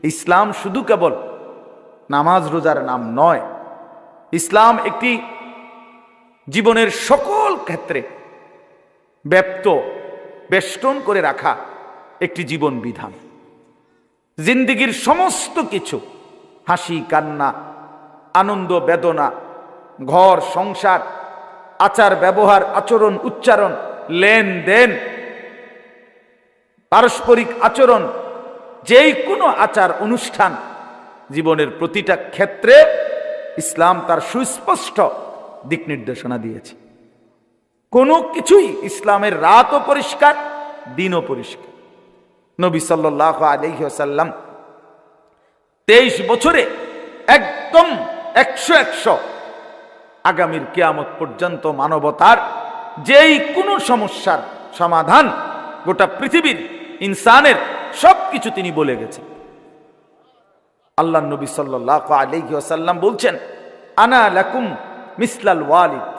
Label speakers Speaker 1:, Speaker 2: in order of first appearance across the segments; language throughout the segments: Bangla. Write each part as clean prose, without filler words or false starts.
Speaker 1: ইসলাম শুধু কেবল নামাজ রোজার নাম নয়, ইসলাম একটি জীবনের সকল ক্ষেত্রে ব্যাপ্ত বেষ্টন করে রাখা একটি জীবন বিধান। জিন্দেগির সমস্ত কিছু, হাসি কান্না, আনন্দ বেদনা, ঘর সংসার, আচার ব্যবহার, আচরণ উচ্চারণ, লেনদেন, পারস্পরিক আচরণ, যেই কোনো আচার অনুষ্ঠান, জীবনের প্রতিটা ক্ষেত্রে ইসলাম তার সুস্পষ্ট দিক নির্দেশনা দিয়েছে। কোনো কিছুই, ইসলামের রাতও পরিষ্কার, দিনও পরিষ্কার। নবী সাল্লাল্লাহু আলাইহি ওয়াসাল্লাম 23 বছরে একদম 100 আগামীর কিয়ামত পর্যন্ত মানবতার যেই কোনো সমস্যার সমাধান, গোটা পৃথিবীর ইনসানের সবকিছু তিনি বলে গেছেন। আল্লাহ নবী সাল্লাল্লাহু আলাইহি ওয়াসাল্লাম বলছেন, আনা লাকুম মিসলাল ওয়ালিদ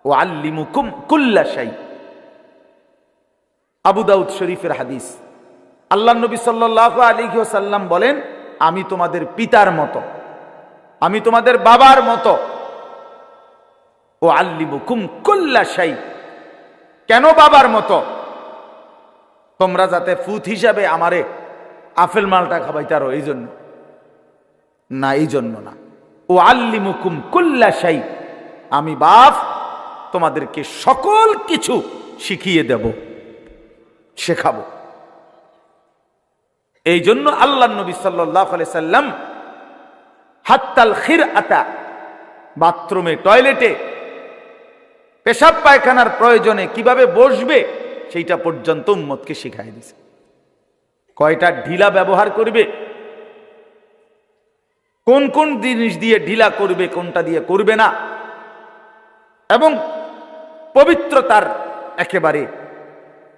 Speaker 1: ওয়া আল্লিমুকুম কুল্লা শাই। আবু দাউদ শরীফের হাদিস। আল্লাহ নবী সাল্লাল্লাহু আলাইহি ওয়াসাল্লাম বলেন, আমি তোমাদের পিতার মতো, আমি তোমাদের বাবার মতো। ও আল্লিমুকুম কুল্লা শাই। কেন বাবার মতো? তোমরা যাতে ফুত হিসাবে আমারে আপেল মালটা খাবাইতারো, এই জন্য না, এই জন্য না। ও আল্লিমুকুম কুল্লা শাই, আমি বাপ তোমাদেরকে সকল কিছু শিখিয়ে দেব, শেখাবো। এই জন্য আল্লাহ নবী সাল্লাল্লাহু আলাইহি সাল্লাম হাত্তাল খিরআতা, বাথরুমে টয়লেটে পেশাব পায়খানার প্রয়োজনে কিভাবে বসবে সেইটা পর্যন্ত উম্মতকে শিখাই দিয়েছে। কয়টা ঢিলা ব্যবহার করবে, কোন কোন জিনিস দিয়ে ঢিলা করবে, কোনটা দিয়ে করবে না, এবং পবিত্রতার একেবারে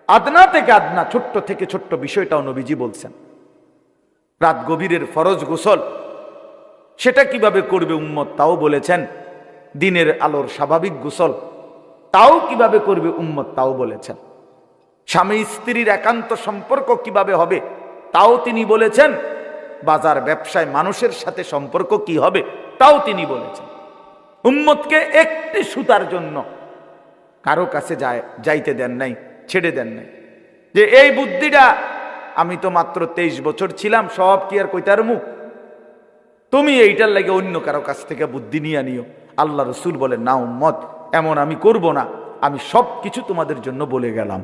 Speaker 1: আদনা থেকে আদনা, ছোট্ট থেকে ছোট্ট বিষয়টাও নবীজি বলছেন। রাত গভীরের ফরজ গোসল, সেটা কিভাবে করবে উম্মত তাও বলেছেন। দিনের আলোর স্বাভাবিক গোসল তাও কিভাবে করবে উম্মত তাও বলেছেন। স্বামী স্ত্রীর একান্ত সম্পর্ক কিভাবে হবে তাও তিনি বলেছেন। বাজার ব্যবসায় মানুষের সাথে সম্পর্ক কি হবে তাও তিনি বলেছেন। উম্মতকে একটি সুতার জন্য কারো কাছে যাইতে দেন নাই, ছেড়ে দেন নাই, যে এই বুদ্ধিটা আমি তো মাত্র 23 বছর ছিলাম, সব কি আর কইতার মুখ, তুমি এইটার লাগে অন্য কারো কাছ থেকে বুদ্ধি নিয়ে নিও। আল্লাহ রসুল বলেন, না উম্মত, এমন আমি করব না, আমি সব কিছু তোমাদের জন্য বলে গেলাম।